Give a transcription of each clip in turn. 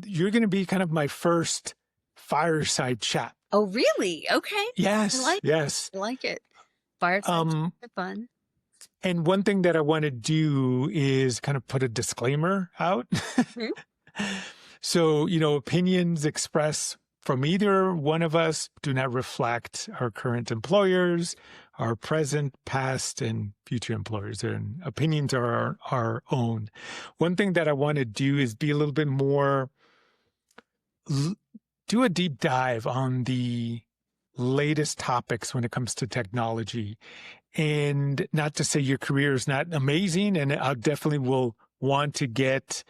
you're going to be kind of my first fireside chat. Oh, really? Okay. Yes, yes. I like it. Fireside Um, Chat, fun. and one thing that I want to do is kind of put a disclaimer out. Mhm. So, opinions expressed from either one of us do not reflect our current employers, our present, past, and future employers. And opinions are our own. One thing that I want to do is be a little bit more, do a deep dive on the latest topics when it comes to technology. And not to say your career is not amazing, and I definitely will want to get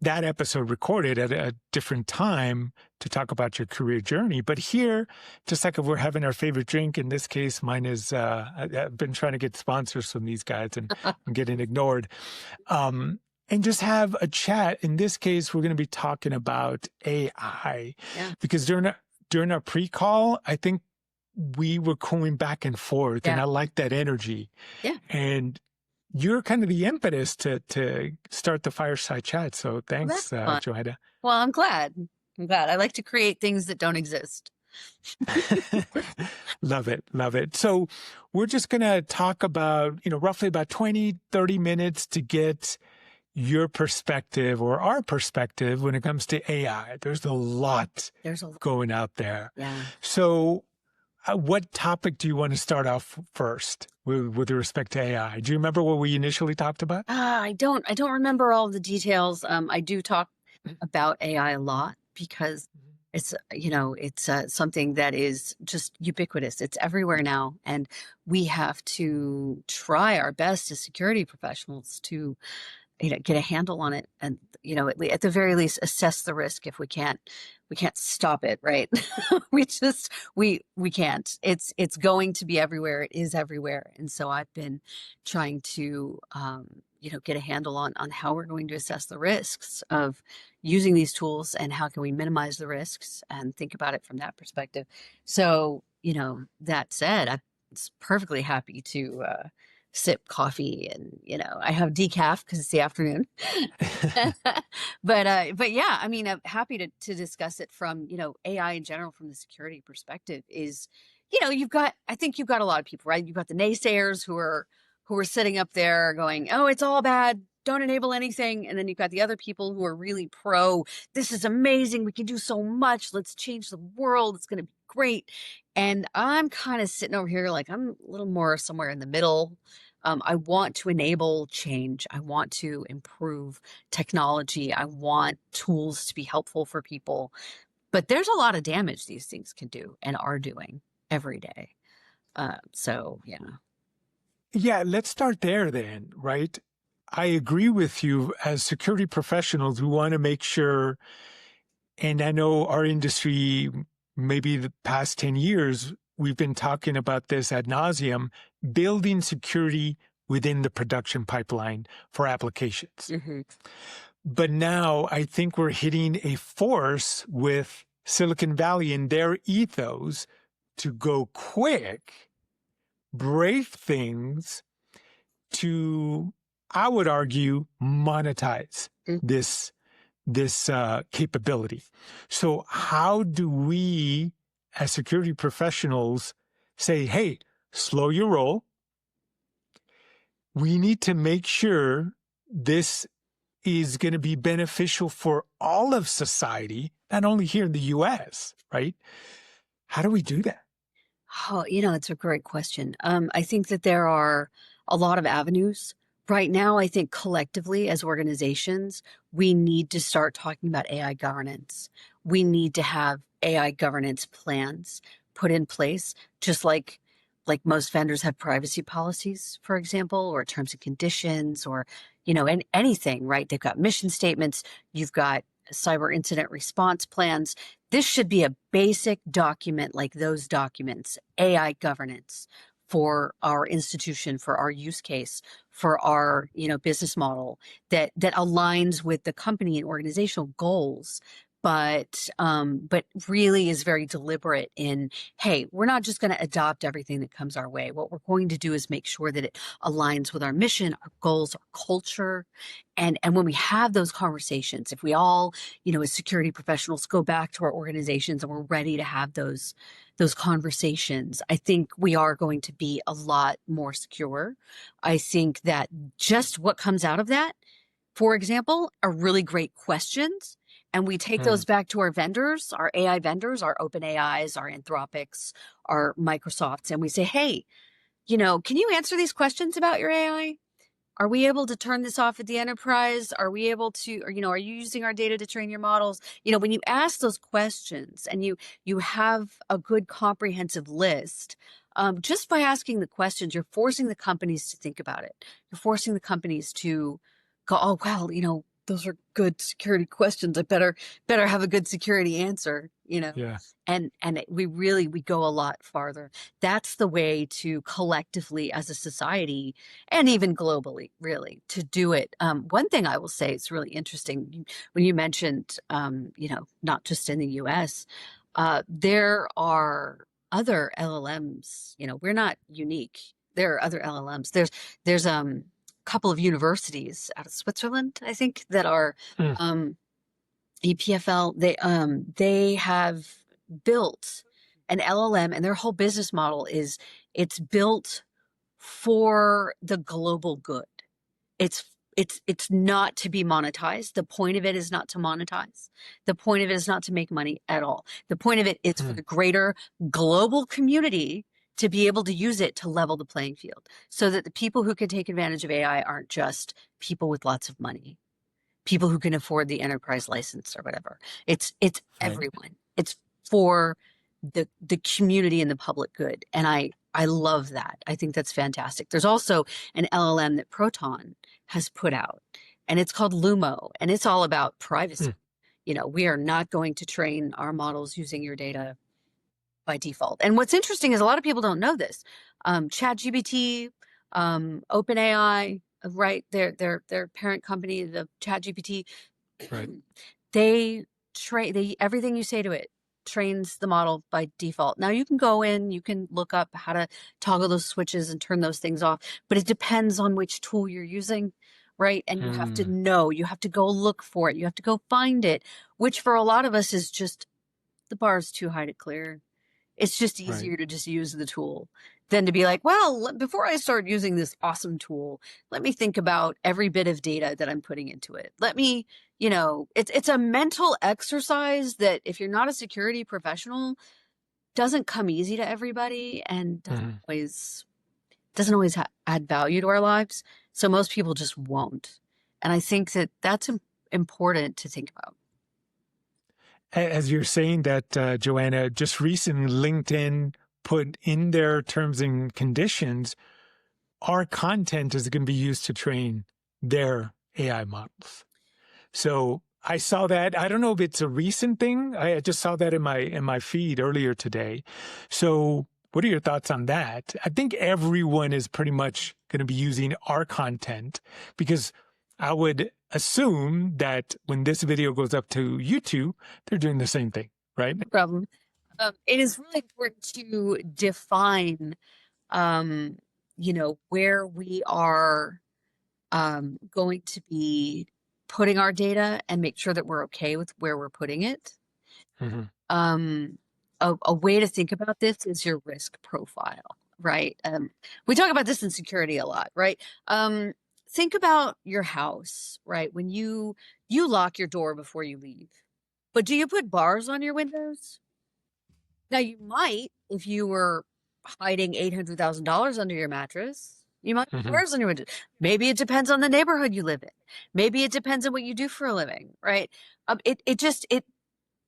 that episode recorded at a different time to talk about your career journey. But here, just like if we're having our favorite drink, in this case, mine is, I've been trying to get sponsors from these guys and I'm getting ignored. And just have a chat. In this case, we're going to be talking about AI. Yeah. Because during our pre-call, I think we were going back and forth, and I like that energy. Yeah. And you're kind of the impetus to start the fireside chat. So thanks, Joanna. Well, I'm glad. I like to create things that don't exist. Love it. Love it. So we're just going to talk about, roughly about 20, 30 minutes to get your perspective or our perspective when it comes to AI. There's a lot going out there. Yeah. So what topic do you want to start off first with respect to AI? Do you remember what we initially talked about? I don't remember all the details. I do talk about AI a lot because it's, something that is just ubiquitous. It's everywhere now. And we have to try our best as security professionals to, get a handle on it and, at the very least, assess the risk. If we can't stop it, right? we can't. It's going to be everywhere. It is everywhere. And so I've been trying to, get a handle on how we're going to assess the risks of using these tools and how can we minimize the risks and think about it from that perspective. So, that said, I'm perfectly happy to, sip coffee and, I have decaf because it's the afternoon. But yeah, I mean, I'm happy to discuss it from, AI in general from the security perspective is, I think you've got a lot of people, right? You've got the naysayers who are sitting up there going, oh, it's all bad. Don't enable anything. And then you've got the other people who are really pro, this is amazing. We can do so much. Let's change the world. It's going to be great. And I'm kind of sitting over here like I'm a little more somewhere in the middle. I want to enable change. I want to improve technology. I want tools to be helpful for people. But there's a lot of damage these things can do and are doing every day. So, yeah. Yeah, let's start there then, right? I agree with you. As security professionals, we want to make sure, and I know our industry, maybe the past 10 years, we've been talking about this ad nauseum, building security within the production pipeline for applications. Mm-hmm. But now I think we're hitting a force with Silicon Valley and their ethos to go quick, break things to, I would argue, monetize this capability. So how do we, as security professionals, say, hey, slow your roll. We need to make sure this is going to be beneficial for all of society, not only here in the U.S., right? How do we do that? Oh, it's a great question. I think that there are a lot of avenues. Right now, I think collectively as organizations, we need to start talking about AI governance. We need to have AI governance plans put in place, just like most vendors have privacy policies, for example, or terms and conditions, or, and anything, right? They've got mission statements. You've got cyber incident response plans. This should be a basic document like those documents, AI governance for our institution, for our use case, for our, business model that aligns with the company and organizational goals. but really is very deliberate in, hey, we're not just going to adopt everything that comes our way. What we're going to do is make sure that it aligns with our mission, our goals, our culture. And when we have those conversations, if we all, as security professionals go back to our organizations and we're ready to have those conversations, I think we are going to be a lot more secure. I think that just what comes out of that, for example, are really great questions. And we take those back to our vendors, our AI vendors, our open AIs, our Anthropics, our Microsofts, and we say, hey, can you answer these questions about your AI? Are we able to turn this off at the enterprise? Are we able to, or, are you using our data to train your models? When you ask those questions and you have a good comprehensive list, just by asking the questions, you're forcing the companies to think about it. You're forcing the companies to go, oh, well, those are good security questions. I better have a good security answer, Yeah. and we go a lot farther. That's the way to collectively as a society and even globally, really, to do it. One thing I will say, it's really interesting when you mentioned, not just in the US, there are other LLMs, we're not unique. There are other LLMs. There's couple of universities out of Switzerland, I think, that are EPFL. They have built an LLM, and their whole business model is it's built for the global good. It's not to be monetized. The point of it is not to monetize. The point of it is not to make money at all. The point of it is for the greater global community to be able to use it to level the playing field so that the people who can take advantage of AI aren't just people with lots of money, people who can afford the enterprise license or whatever. It's everyone. It's for the community and the public good. And I love that. I think that's fantastic. There's also an LLM that Proton has put out, and it's called Lumo, and it's all about privacy. We are not going to train our models using your data by default. And what's interesting is a lot of people don't know this. ChatGPT, OpenAI, right? Their parent company, the ChatGPT, Right. they everything you say to it trains the model by default. Now you can go in, you can look up how to toggle those switches and turn those things off, but it depends on which tool you're using, right? And you have to know, you have to go look for it, you have to go find it, which for a lot of us is just, the bar is too high to clear. It's just easier to just use the tool than to be like, well, before I start using this awesome tool, let me think about every bit of data that I'm putting into it. Let me, it's a mental exercise that if you're not a security professional, doesn't come easy to everybody and doesn't always add value to our lives. So most people just won't. And I think that that's important to think about. As you're saying that, Joanna, just recently LinkedIn put in their terms and conditions, our content is going to be used to train their AI models. So I saw that. I don't know if it's a recent thing. I just saw that in my feed earlier today. So what are your thoughts on that? I think everyone is pretty much going to be using our content, because I would assume that when this video goes up to YouTube, they're doing the same thing, right? No problem. It is really important to define, where we are going to be putting our data and make sure that we're okay with where we're putting it. A way to think about this is your risk profile, right? We talk about this in security a lot, right? Think about your house, right? When you lock your door before you leave, but do you put bars on your windows? Now you might, if you were hiding $800,000 under your mattress, you might put bars on your windows. Maybe it depends on the neighborhood you live in. Maybe it depends on what you do for a living, right?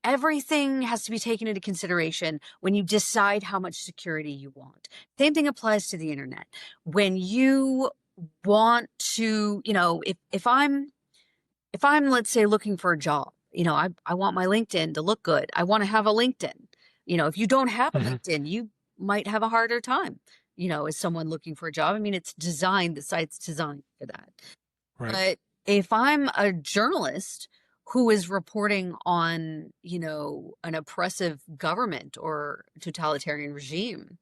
Everything has to be taken into consideration when you decide how much security you want. Same thing applies to the internet. When you want to, if I'm, let's say, looking for a job, I want my LinkedIn to look good. I want to have a LinkedIn. If you don't have a LinkedIn, you might have a harder time, as someone looking for a job. I mean, the site's designed for that. Right. But if I'm a journalist who is reporting on, an oppressive government or totalitarian regime,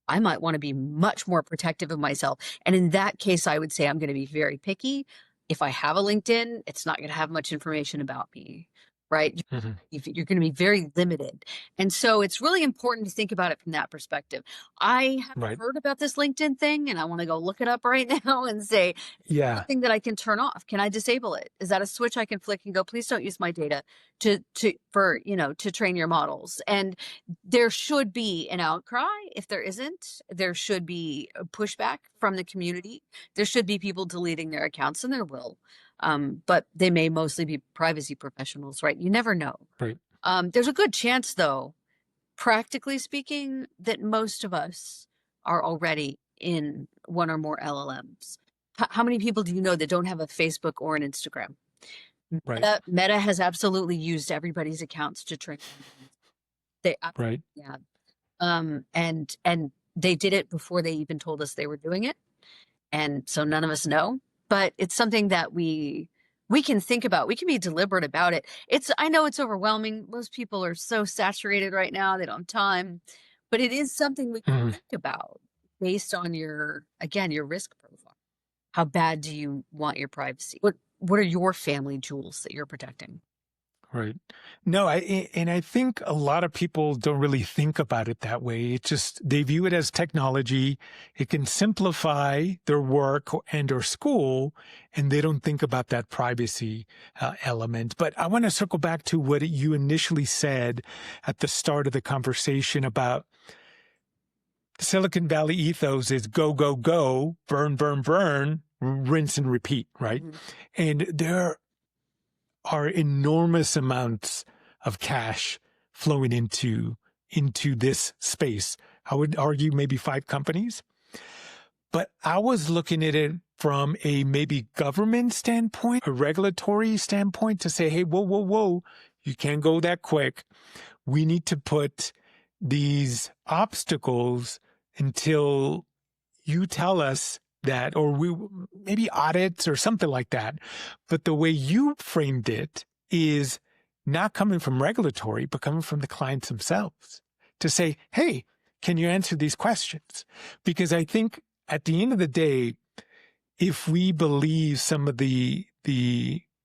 I might want to be much more protective of myself. And in that case, I would say I'm going to be very picky. If I have a LinkedIn, it's not going to have much information about me, right? Hmm. You're going to be very limited. And so it's really important to think about it from that perspective. I haven't Right. heard about this LinkedIn thing, and I want to go look it up right now and say, Yeah. something that I can turn off. Can I disable it? Is that a switch I can flick and go, please don't use my data to train your models? And there should be an outcry. If there isn't, there should be a pushback from the community. There should be people deleting their accounts, and there will. But they may mostly be privacy professionals, right? You never know. Right. There's a good chance, though, practically speaking, that most of us are already in one or more LLMs. How many people do you know that don't have a Facebook or an Instagram? Right. Meta has absolutely used everybody's accounts to train. They, Right. yeah, and they did it before they even told us they were doing it, and so none of us know. But it's something that we can think about. We can be deliberate about it. I know it's overwhelming. Most people are so saturated right now; they don't have time. But it is something we can Hmm. think about based on your risk profile. How bad do you want your privacy? What are your family jewels that you're protecting? Right. No, I think a lot of people don't really think about it that way. It just, they view it as technology. It can simplify their work and or school, and they don't think about that privacy element. But I want to circle back to what you initially said at the start of the conversation about Silicon Valley ethos is go, go, go, burn, burn, burn, rinse and repeat, right? Mhm. And there are enormous amounts of cash flowing into this space. I would argue maybe 5 companies. But I was looking at it from a maybe government standpoint, a regulatory standpoint to say, hey, whoa, whoa, whoa, you can't go that quick. We need to put these obstacles until you tell us that, or we maybe audits or something like that. But the way you framed it is not coming from regulatory, but coming from the clients themselves to say, hey, can you answer these questions? Because I think at the end of the day, if we believe some of the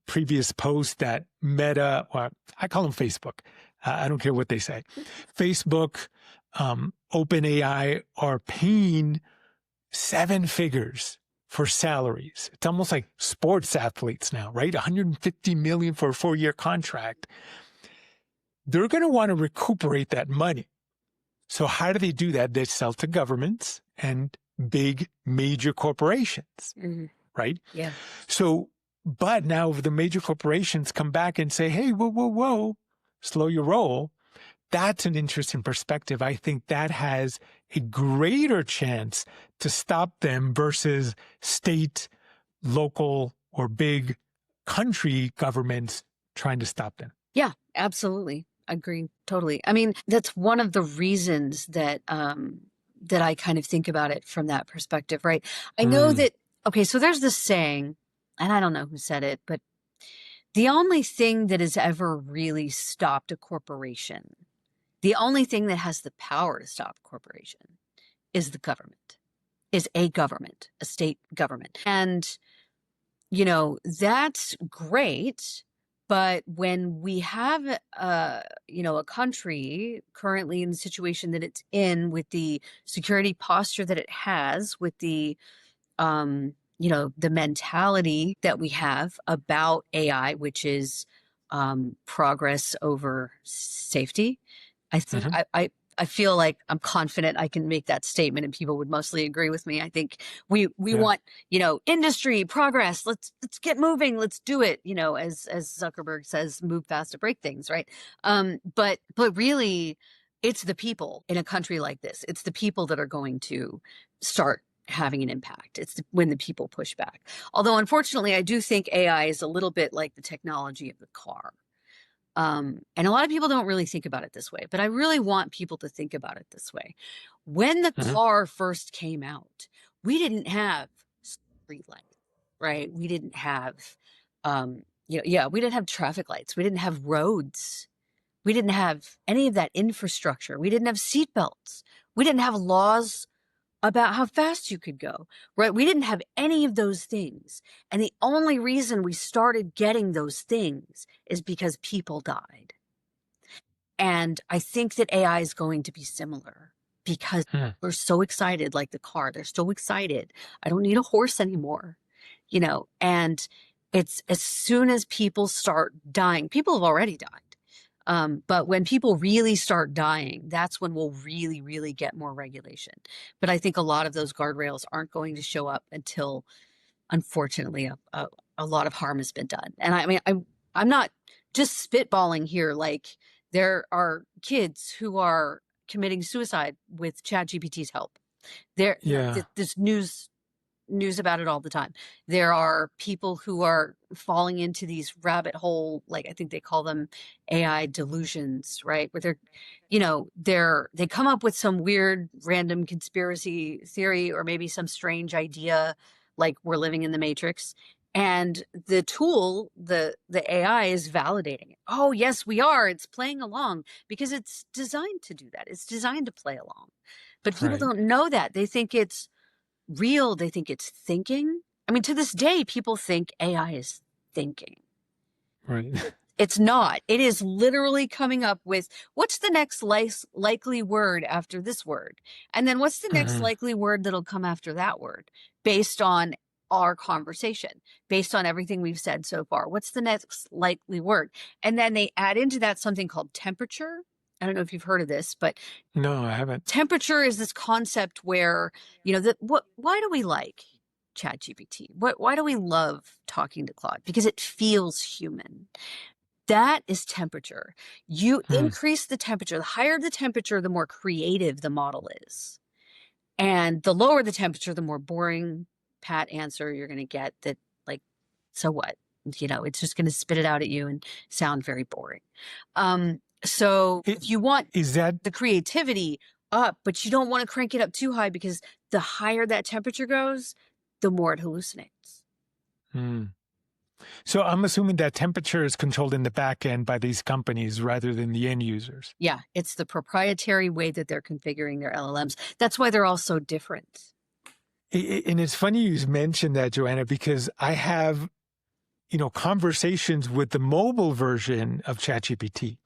previous posts that Meta, or I call them Facebook, I don't care what they say, Facebook, OpenAI are paying 7 figures for salaries. It's almost like sports athletes now, right? 150 million for a 4-year contract. They're going to want to recuperate that money. So how do they do that? They sell to governments and big major corporations, Mhm. right? Yeah. So, but now the major corporations come back and say, hey, whoa, whoa, whoa, slow your roll. That's an interesting perspective. I think that has a greater chance to stop them versus state, local, or big country governments trying to stop them. Yeah, absolutely. Agree. Totally. I mean, that's one of the reasons that I kind of think about it from that perspective, right? I know Mm, that, okay, so there's this saying, and I don't know who said it, but the only thing that has ever really stopped a corporation, the only thing that has the power to stop a corporation is the government, is a government, a state government. And that's great. But when we have, a country currently in the situation that it's in, with the security posture that it has, with the mentality that we have about AI, which is progress over safety, I think mhm. I feel like I'm confident I can make that statement and people would mostly agree with me. I think we Yeah. want, industry progress. Let's get moving. Let's do it. As Zuckerberg says, move fast to break things, right? But really, it's the people in a country like this. It's the people that are going to start having an impact. When the people push back. Although unfortunately, I do think AI is a little bit like the technology of the car. And a lot of people don't really think about it this way, but I really want people to think about it this way. When the Mhm. car first came out, we didn't have street lights, right? We didn't have, Yeah, we didn't have traffic lights. We didn't have roads. We didn't have any of that infrastructure. We didn't have seatbelts. We didn't have laws about how fast you could go, right? We didn't have any of those things. And the only reason we started getting those things is because people died. And I think that AI is going to be similar because Hmm. we're so excited, like the car, they're so excited. I don't need a horse anymore, and it's as soon as people start dying, people have already died. But when people really start dying, that's when we'll really, really get more regulation. But I think a lot of those guardrails aren't going to show up until, unfortunately, a lot of harm has been done. And I mean, I'm not just spitballing here. Like, there are kids who are committing suicide with ChatGPT's help. Yeah. This news about it all the time. There are people who are falling into these rabbit hole, like I think they call them AI delusions, right? Where they come up with some weird random conspiracy theory or maybe some strange idea, like we're living in the Matrix. And the tool, the AI is validating it. Oh, yes, we are. It's playing along because it's designed to do that. It's designed to play along. But people Right. don't know that. They think it's real. They think it's thinking. I mean, to this day, people think AI is thinking. Right. It's not. It is literally coming up with what's the next likely word after this word? And then what's the next Mhm. likely word that'll come after that word based on our conversation, based on everything we've said so far? What's the next likely word? And then they add into that something called temperature. I don't know if you've heard of this, but No, I haven't. temperature is this concept where, why do we like ChatGPT? Why do we love talking to Claude? Because it feels human. That is temperature. You Hmm. increase the temperature. The higher the temperature, the more creative the model is. And the lower the temperature, the more boring, pat answer you're going to get that, like, so what? It's just going to spit it out at you and sound very boring. So It, if you want is that the creativity up, but you don't want to crank it up too high because the higher that temperature goes, the more it hallucinates. hmm. So I'm assuming that temperature is controlled in the back end by these companies rather than the end users. Yeah, it's the proprietary way that they're configuring their LLMs. That's why they're all so different. And it's funny you mentioned that, Joanna, because I have, conversations with the mobile version of ChatGPT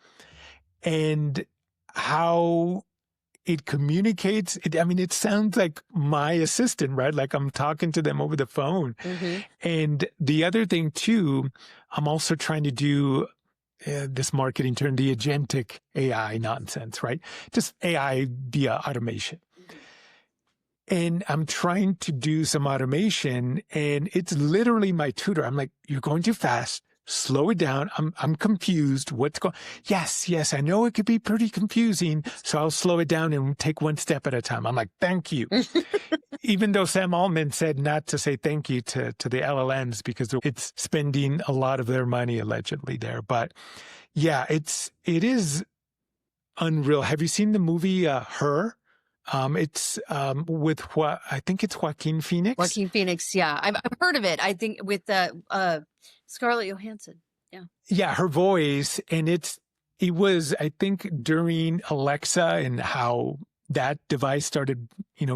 and how it communicates. It sounds like my assistant, right? Like I'm talking to them over the phone. Mm-hmm. And the other thing too, I'm also trying to do this marketing term, the agentic AI nonsense, right? Just AI via automation. And I'm trying to do some automation and it's literally my tutor. I'm like, you're going too fast. Slow it down. I'm confused. What's going? Yes. I know it could be pretty confusing. So I'll slow it down and take one step at a time. I'm like, thank you. Even though Sam Altman said not to say thank you to the LLMs because it's spending a lot of their money allegedly there. But yeah, it is unreal. Have you seen the movie Her? It's with what I think it's Joaquin Phoenix. Joaquin Phoenix, yeah, I've heard of it. I think with Scarlett Johansson. Yeah, Yeah, her voice, and it was I think during Alexa and how that device started,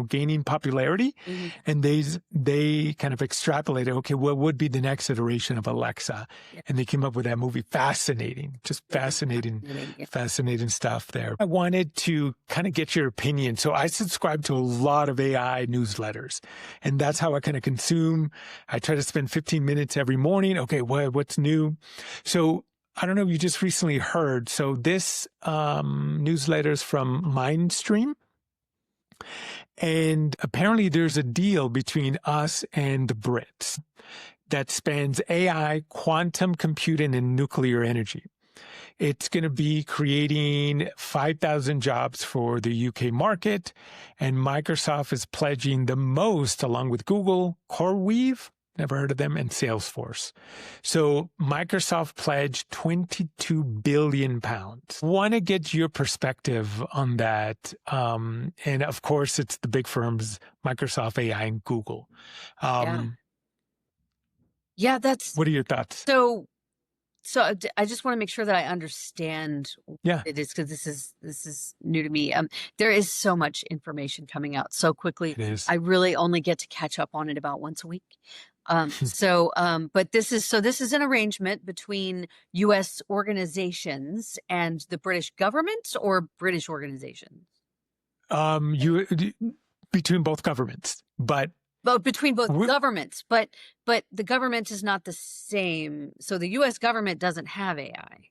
gaining popularity, mm-hmm. and they kind of extrapolated. Okay, what would be the next iteration of Alexa? Yeah. And they came up with that movie. Fascinating, just fascinating, Yeah. fascinating stuff there. I wanted to kind of get your opinion. So I subscribe to a lot of AI newsletters, and that's how I kind of consume. I try to spend 15 minutes every morning. Okay, what's new? So I don't know if you just recently heard. So this newsletter is from Mindstream. And apparently there's a deal between us and the Brits that spans AI, quantum computing, and nuclear energy. It's going to be creating 5,000 jobs for the UK market, and Microsoft is pledging the most along with Google, CoreWeave, never heard of them, and Salesforce. So Microsoft pledged £22 billion. Want to get your perspective on that. And of course, it's the big firms, Microsoft, AI, and Google. Yeah, that's What are your thoughts? so. So I just want to make sure that I understand what Yeah, it is, because this is new to me. There is so much information coming out so quickly. it is. I really only get to catch up on it about once a week. But this is an arrangement between U.S. organizations and the British government, or British organizations? You between both governments, but But between both we, governments, but the government is not the same. So the U.S. government doesn't have AI.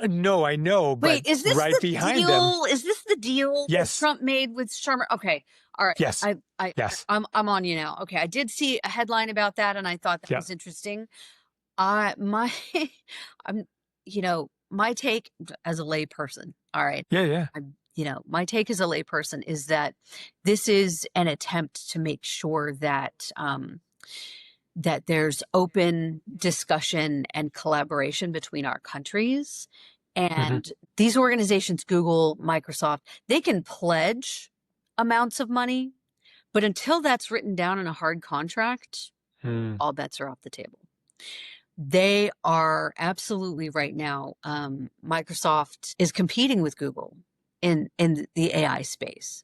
no, I know, but Wait, is this right the behind them, deal? Is this the deal that yes, Trump made with Sharma? Okay, all right. yes, I yes, I'm on you now. Okay, I did see a headline about that, and I thought that yeah, was interesting. My I'm my take as a layperson. All right, yeah, yeah, my take as a layperson is that this is an attempt to make sure that that there's open discussion and collaboration between our countries. hmm And these organizations, Google, Microsoft, they can pledge amounts of money, but until that's written down in a hard contract, mm, all bets are off the table. They are absolutely right now. Microsoft is competing with Google in the AI space.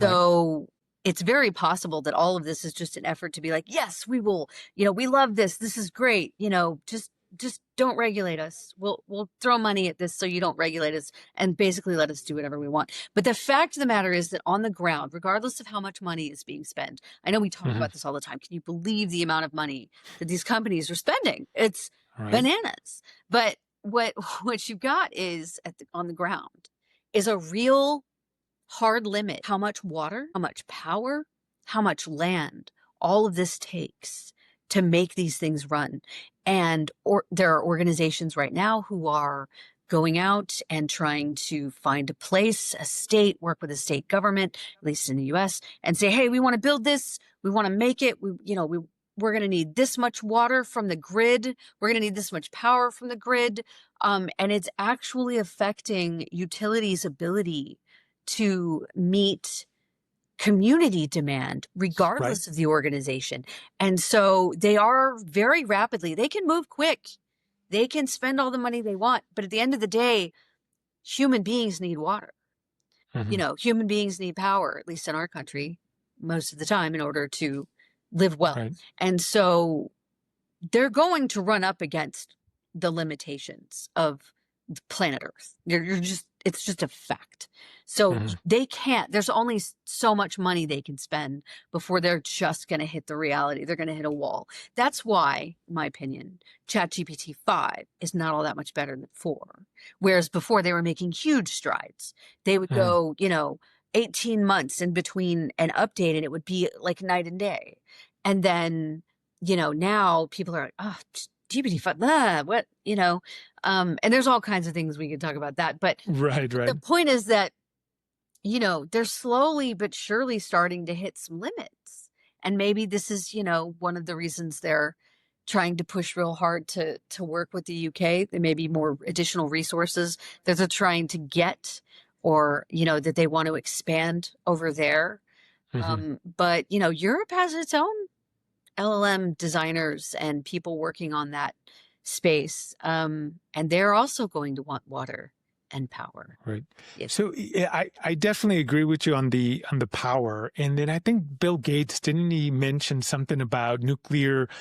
right, So it's very possible that all of this is just an effort to be like, yes, we will, we love this. This is great. Just don't regulate us. We'll throw money at this so you don't regulate us, and basically let us do whatever we want. But the fact of the matter is that on the ground, regardless of how much money is being spent, I know we talk hmm about this all the time. Can you believe the amount of money that these companies are spending? It's right, bananas. But what you've got is on the ground is a real hard limit. How much water, how much power, how much land, all of this takes to make these things run. And there are organizations right now who are going out and trying to find a place, a state, work with a state government, at least in the US, and say, hey, we want to build this. We want to make it. We're going to need this much water from the grid. We're going to need this much power from the grid. And it's actually affecting utilities' ability to meet community demand, right, regardless of the organization. And so they are very rapidly, they can move quick. They can spend all the money they want. But at the end of the day, human beings need water. hmm Human beings need power, at least in our country, most of the time, in order to live well. right, And so they're going to run up against the limitations of planet Earth. It's just a fact. So hmm they can't, there's only so much money they can spend before they're just going to hit the reality. They're going to hit a wall. That's why, in my opinion, ChatGPT 5 is not all that much better than 4. Whereas before they were making huge strides. They would go, 18 months in between an update, and it would be like night and day. And then, now people are like, oh, GPT-5, what, and there's all kinds of things we could talk about that. But right, right, the point is that, they're slowly but surely starting to hit some limits. And maybe this is, one of the reasons they're trying to push real hard to work with the UK. There may be more additional resources that they're trying to get, or, that they want to expand over there. hmm But, Europe has its own LLM designers and people working on that space. And they're also going to want water and power. right. If So yeah, I definitely agree with you on the power. And then I think Bill Gates, didn't he mention something about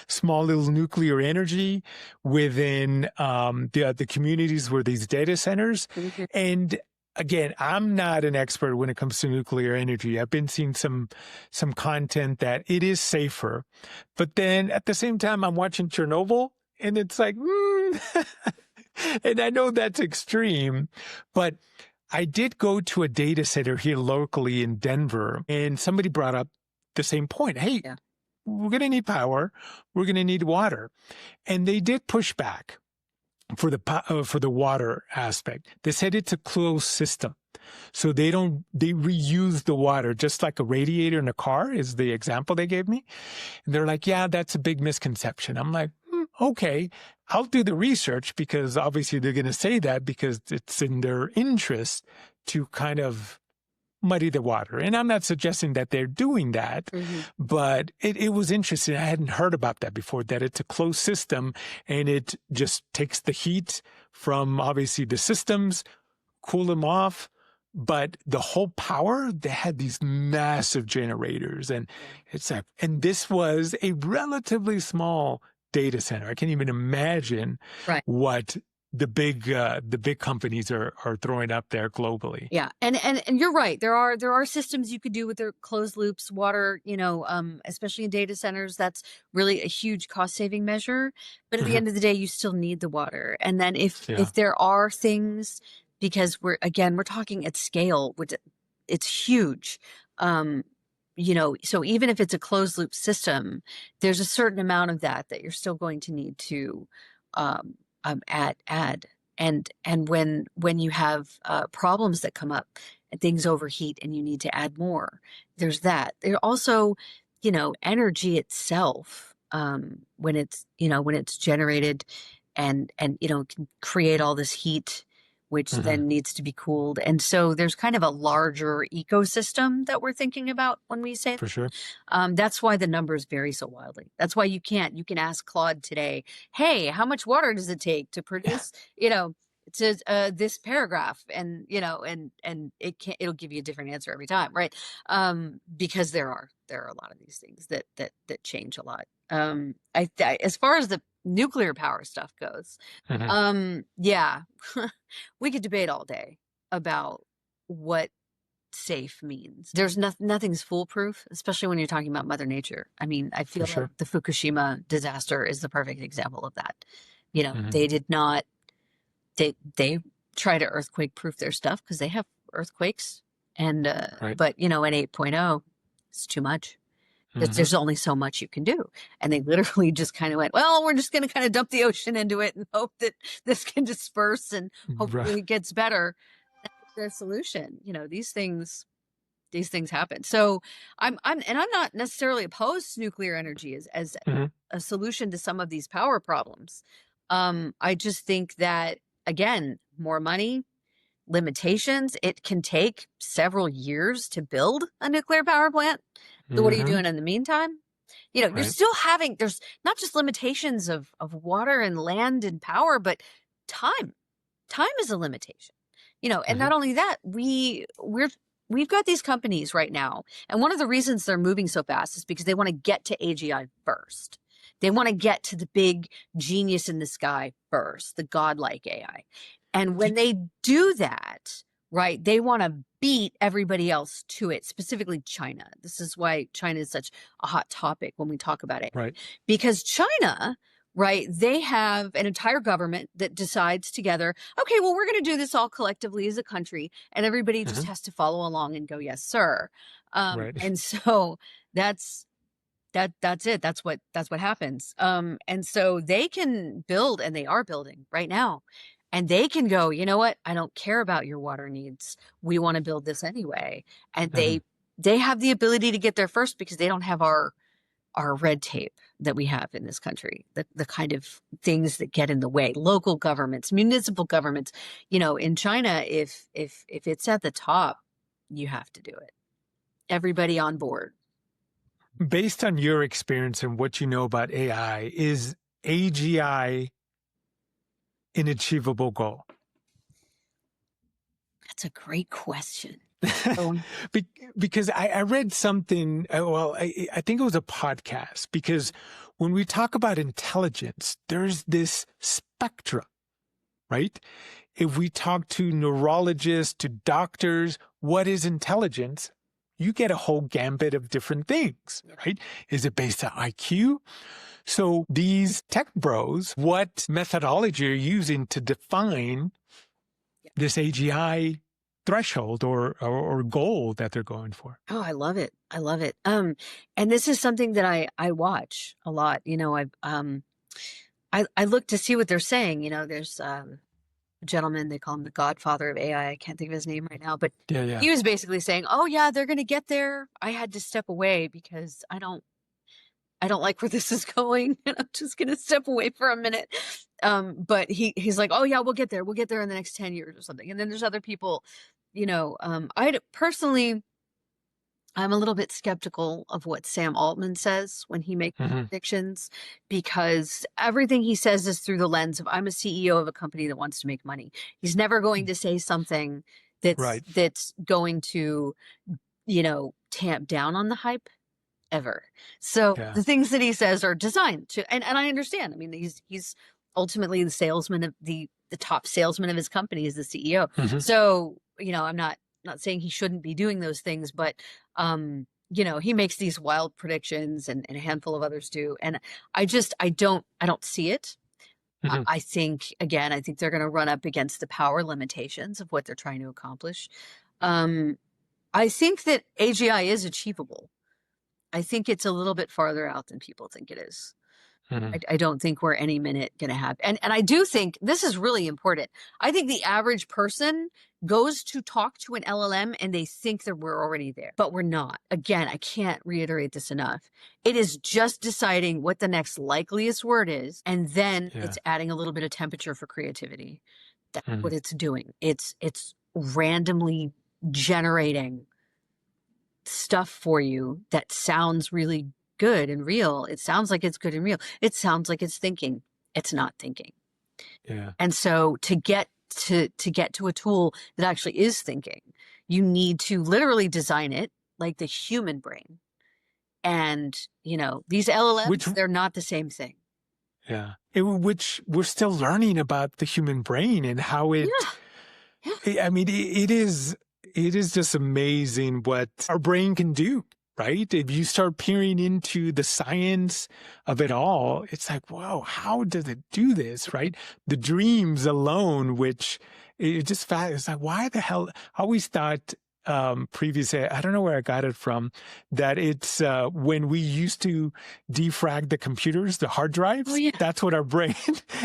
small little nuclear energy within the communities where these data centers? Mhm. And again, I'm not an expert when it comes to nuclear energy. I've been seeing some content that it is safer, but then at the same time, I'm watching Chernobyl, and it's like, and I know that's extreme, but I did go to a data center here locally in Denver, and somebody brought up the same point. Hey, Yeah. we're going to need power. We're going to need water. And they did push back for the water aspect. They said it's a closed system. So they reuse the water, just like a radiator in a car is the example they gave me. And they're like, yeah, that's a big misconception. I'm like, okay, I'll do the research, because obviously they're going to say that because it's in their interest to kind of muddy the water. And I'm not suggesting that they're doing that, but it was interesting. I hadn't heard about that before, that it's a closed system and it just takes the heat from obviously the systems, cool them off. But the whole power, they had these massive generators, and it's like, and this was a relatively small data center. I can't even imagine Right. what the big companies are throwing up there globally. Yeah. And you're right. There are systems you could do with their closed loops, water, especially in data centers. That's really a huge cost saving measure. But at the end of the day, you still need the water. And then if there are things, because we're talking at scale, which it's huge. So even if it's a closed loop system, there's a certain amount of that you're still going to need to add. And when you have problems that come up and things overheat and you need to add more, there's that. There also, energy itself, when it's generated and can create all this heat, which then needs to be cooled. And so there's kind of a larger ecosystem that we're thinking about when we say For sure. that's why the numbers vary so wildly. That's why you can ask Claude today, hey, how much water does it take to produce, this paragraph? And, and it'll give you a different answer every time. Right. Because there are a lot of these things that change a lot. As far as the nuclear power stuff goes, we could debate all day about what safe means. There's nothing's foolproof, especially when you're talking about Mother Nature. I mean, I feel like the Fukushima disaster is the perfect example of that. They did not, they try to earthquake proof their stuff because they have earthquakes, and but an 8.0 is too much. There's only so much you can do. And they literally just kind of went, well, we're just going to kind of dump the ocean into it and hope that this can disperse and hopefully it gets better. That's their solution. These things happen. So I'm not necessarily opposed to nuclear energy as a solution to some of these power problems. I just think that, again, more money, limitations. It can take several years to build a nuclear power plant. So what are you doing in the meantime? You're still there's not just limitations of water and land and power, but time. Time is a limitation. And not only that, we've got these companies right now. And one of the reasons they're moving so fast is because they want to get to AGI first. They want to get to the big genius in the sky first, the godlike AI. And when they do that, right, they want to beat everybody else to it, specifically China. This is why China is such a hot topic when we talk about it. Right. Because China, right, they have an entire government that decides together, okay, well, we're going to do this all collectively as a country, and everybody just has to follow along and go, yes, sir. And so that's it. That's what happens. And so they can build, and they are building right now. And they can go, you know what? I don't care about your water needs. We want to build this anyway. And they have the ability to get there first because they don't have our red tape that we have in this country, the kind of things that get in the way. Local governments, municipal governments, in China, if it's at the top, you have to do it. Everybody on board. Based on your experience and what you know about AI, is AGI an achievable goal? That's a great question. Because I read something, I think it was a podcast, because when we talk about intelligence, there's this spectrum, right? If we talk to neurologists, to doctors, what is intelligence? You get a whole gambit of different things, right? Is it based on IQ? So these tech bros, what methodology are you using to define this AGI threshold or goal that they're going for? Oh, I love it. I love it. And this is something that I watch a lot. I look to see what they're saying. There's a gentleman, they call him the godfather of AI. I can't think of his name right now, but he was basically saying, oh yeah, they're going to get there. I had to step away because I don't like where this is going, and I'm just going to step away for a minute. But he's like, oh yeah, we'll get there. We'll get there in the next 10 years or something. And then there's other people, personally, I'm a little bit skeptical of what Sam Altman says when he makes predictions, because everything he says is through the lens of, I'm a CEO of a company that wants to make money. He's never going to say something that's going to, tamp down on the hype ever. So the things that he says are designed to, and I understand. I mean, he's ultimately the salesman of the top salesman of his company is the CEO. So, I'm not saying he shouldn't be doing those things, but he makes these wild predictions, and a handful of others do. And I don't see it. I think they're going to run up against the power limitations of what they're trying to accomplish. I think that AGI is achievable. I think it's a little bit farther out than people think it is. I don't think we're any minute going to have, and I do think this is really important. I think the average person goes to talk to an LLM and they think that we're already there, but we're not. Again, I can't reiterate this enough. It is just deciding what the next likeliest word is, and then it's adding a little bit of temperature for creativity. That's what it's doing. It's randomly generating stuff for you that sounds really good and real. It sounds like it's good and real. It sounds like it's thinking. It's not thinking. And so to get to a tool that actually is thinking, you need to literally design it like the human brain. And, these LLMs, they're not the same thing. Which we're still learning about the human brain and how it, I mean, it is just amazing what our brain can do. Right? If you start peering into the science of it all, it's like, whoa, how does it do this? Right? The dreams alone, which it just it's like, why the hell? I always thought previously, I don't know where I got it from, that it's when we used to defrag the computers, the hard drives, that's what our brain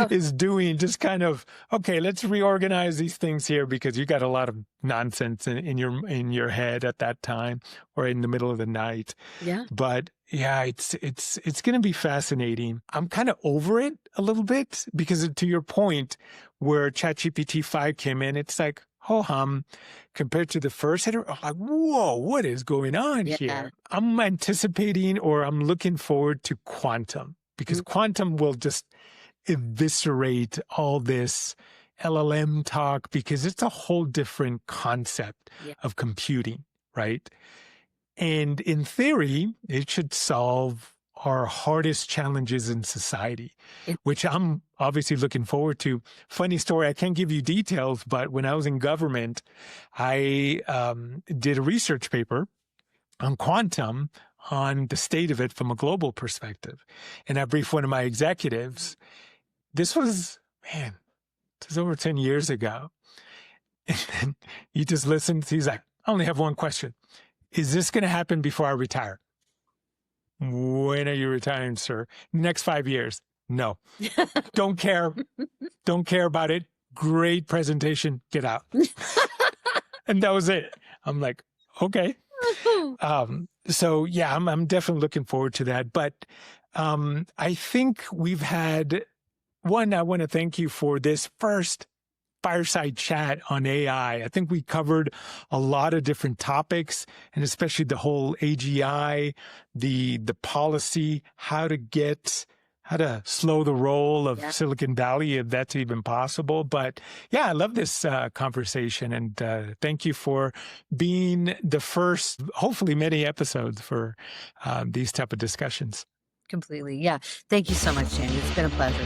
is doing. Just kind of, okay, let's reorganize these things here because you got a lot of nonsense in your head at that time or in the middle of the night. But it's going to be fascinating. I'm kind of over it a little bit because to your point where ChatGPT 5 came in, it's like, ho-hum, compared to the first hitter, I'm like, whoa, what is going on here? I'm anticipating or I'm looking forward to quantum because quantum will just eviscerate all this LLM talk because it's a whole different concept of computing, right? And in theory, it should solve our hardest challenges in society, which I'm obviously looking forward to. Funny story, I can't give you details, but when I was in government, I did a research paper on quantum, on the state of it from a global perspective. And I briefed one of my executives. This was over 10 years ago. And then he just listened. He's like, I only have one question. Is this going to happen before I retire? When are you retiring, sir? Next 5 years. No. Don't care. Don't care about it. Great presentation. Get out. And that was it. I'm like, okay. So yeah, I'm definitely looking forward to that. But I think we've had one, I want to thank you for this first Fireside Chat on AI. I think we covered a lot of different topics, and especially the whole AGI, the policy, how to slow the roll of Silicon Valley, if that's even possible. But yeah, I love this conversation, and thank you for being the first, hopefully many episodes for these type of discussions. Completely. Yeah. Thank you so much, Jamie. It's been a pleasure.